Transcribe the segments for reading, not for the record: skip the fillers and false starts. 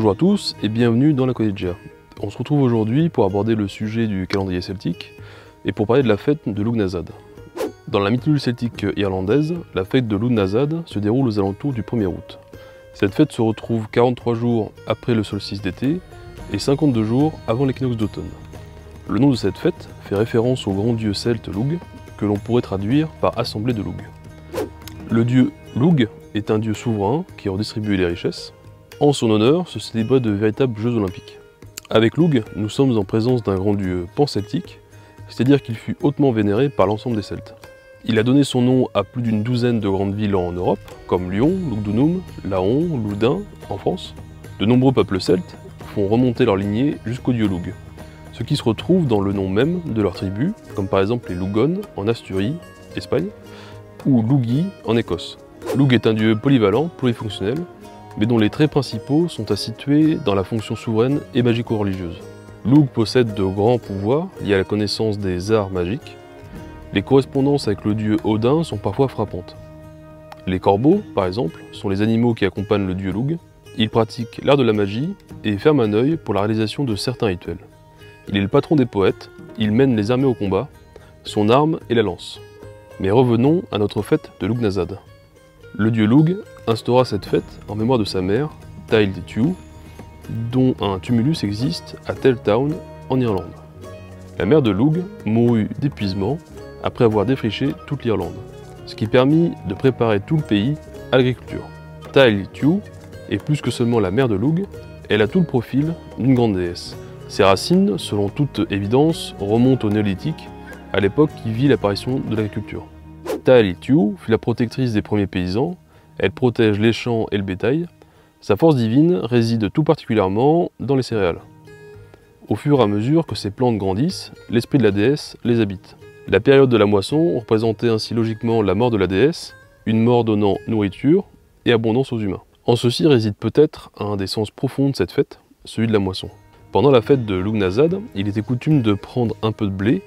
Bonjour à tous et bienvenue dans la Collegia. On se retrouve aujourd'hui pour aborder le sujet du calendrier celtique et pour parler de la fête de Lugnasad. Dans la mythologie celtique irlandaise, la fête de Lugnasad se déroule aux alentours du 1er août. Cette fête se retrouve 43 jours après le solstice d'été et 52 jours avant l'équinoxe d'automne. Le nom de cette fête fait référence au grand dieu celte Lugh, que l'on pourrait traduire par assemblée de Lugh. Le dieu Lugh est un dieu souverain qui redistribue les richesses. En son honneur se célébraient de véritables Jeux olympiques. Avec Lugh, nous sommes en présence d'un grand dieu pan-celtique, c'est-à-dire qu'il fut hautement vénéré par l'ensemble des Celtes. Il a donné son nom à plus d'une douzaine de grandes villes en Europe, comme Lyon, Lugdunum, Laon, Loudun en France. De nombreux peuples celtes font remonter leur lignée jusqu'au dieu Lugh, ce qui se retrouve dans le nom même de leur tribu, comme par exemple les Lugones en Asturie, Espagne, ou Lugii en Écosse. Lugh est un dieu polyvalent, plurifonctionnel, mais dont les traits principaux sont à situer dans la fonction souveraine et magico-religieuse. Lugh possède de grands pouvoirs liés à la connaissance des arts magiques. Les correspondances avec le dieu Odin sont parfois frappantes. Les corbeaux, par exemple, sont les animaux qui accompagnent le dieu Lugh. Il pratique l'art de la magie et ferme un œil pour la réalisation de certains rituels. Il est le patron des poètes, il mène les armées au combat, son arme est la lance. Mais revenons à notre fête de Lugnasad. Le dieu Lugh instaura cette fête en mémoire de sa mère, Tail Tiú, dont un tumulus existe à Teltown en Irlande. La mère de Lugh mourut d'épuisement après avoir défriché toute l'Irlande, ce qui permit de préparer tout le pays à l'agriculture. Tail Tiú est plus que seulement la mère de Lugh, elle a tout le profil d'une grande déesse. Ses racines, selon toute évidence, remontent au néolithique, à l'époque qui vit l'apparition de l'agriculture. Tail Tiú fut la protectrice des premiers paysans, elle protège les champs et le bétail. Sa force divine réside tout particulièrement dans les céréales. Au fur et à mesure que ces plantes grandissent, l'esprit de la déesse les habite. La période de la moisson représentait ainsi logiquement la mort de la déesse, une mort donnant nourriture et abondance aux humains. En ceci réside peut-être un des sens profonds de cette fête, celui de la moisson. Pendant la fête de Lugnasad, il était coutume de prendre un peu de blé,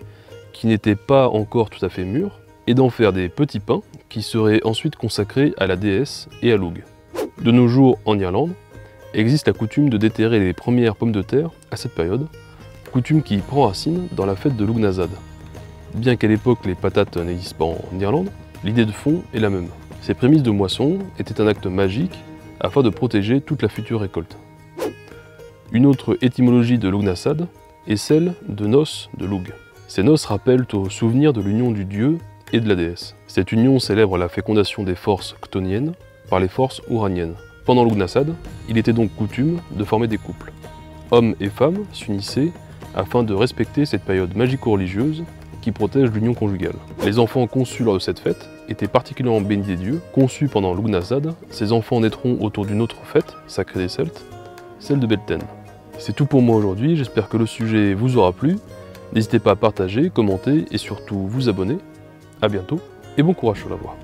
qui n'était pas encore tout à fait mûr, et d'en faire des petits pains qui seraient ensuite consacrés à la déesse et à Lugh. De nos jours, en Irlande, existe la coutume de déterrer les premières pommes de terre à cette période, coutume qui prend racine dans la fête de Lugnasad. Bien qu'à l'époque les patates n'existent pas en Irlande, l'idée de fond est la même. Ces prémices de moisson étaient un acte magique afin de protéger toute la future récolte. Une autre étymologie de Lugnasad est celle de noces de Lugh. Ces noces rappellent au souvenir de l'union du dieu et de la déesse. Cette union célèbre la fécondation des forces chtoniennes par les forces ouraniennes. Pendant Lugnasad, il était donc coutume de former des couples. Hommes et femmes s'unissaient afin de respecter cette période magico-religieuse qui protège l'union conjugale. Les enfants conçus lors de cette fête étaient particulièrement bénis des dieux. Conçus pendant Lugnasad, ces enfants naîtront autour d'une autre fête, sacrée des Celtes, celle de Beltane. C'est tout pour moi aujourd'hui, j'espère que le sujet vous aura plu. N'hésitez pas à partager, commenter et surtout vous abonner. A bientôt et bon courage sur la voie.